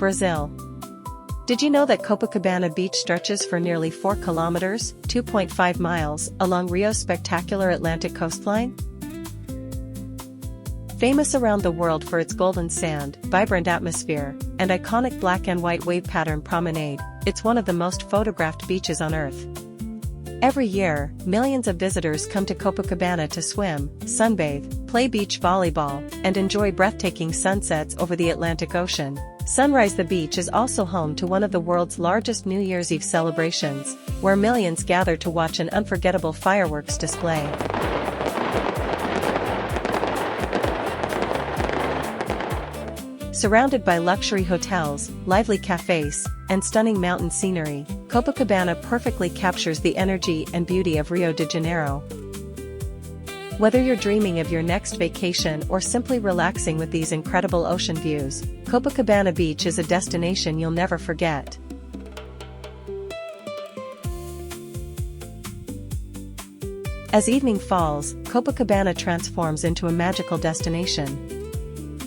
Brazil. Did you know that Copacabana Beach stretches for nearly 4 kilometers, 2.5 miles, along Rio's spectacular Atlantic coastline? Famous around the world for its golden sand, vibrant atmosphere, and iconic black and white wave pattern promenade, it's one of the most photographed beaches on Earth. Every year, millions of visitors come to Copacabana to swim, sunbathe, play beach volleyball, and enjoy breathtaking sunsets over the Atlantic Ocean. Sunrise the beach is also home to one of the world's largest New Year's Eve celebrations, where millions gather to watch an unforgettable fireworks display. Surrounded by luxury hotels, lively cafes, and stunning mountain scenery, Copacabana perfectly captures the energy and beauty of Rio de Janeiro. Whether you're dreaming of your next vacation or simply relaxing with these incredible ocean views, Copacabana Beach is a destination you'll never forget. As evening falls, Copacabana transforms into a magical destination.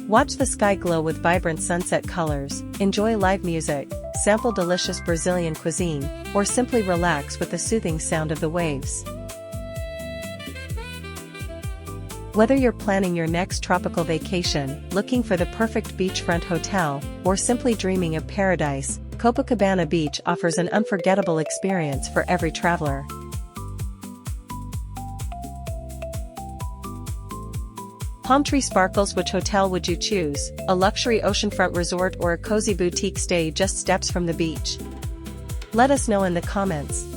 Watch the sky glow with vibrant sunset colors, enjoy live music, sample delicious Brazilian cuisine, or simply relax with the soothing sound of the waves. Whether you're planning your next tropical vacation, looking for the perfect beachfront hotel, or simply dreaming of paradise, Copacabana Beach offers an unforgettable experience for every traveler. Palm tree sparkles. Which hotel would you choose? A luxury oceanfront resort or a cozy boutique stay just steps from the beach? Let us know in the comments.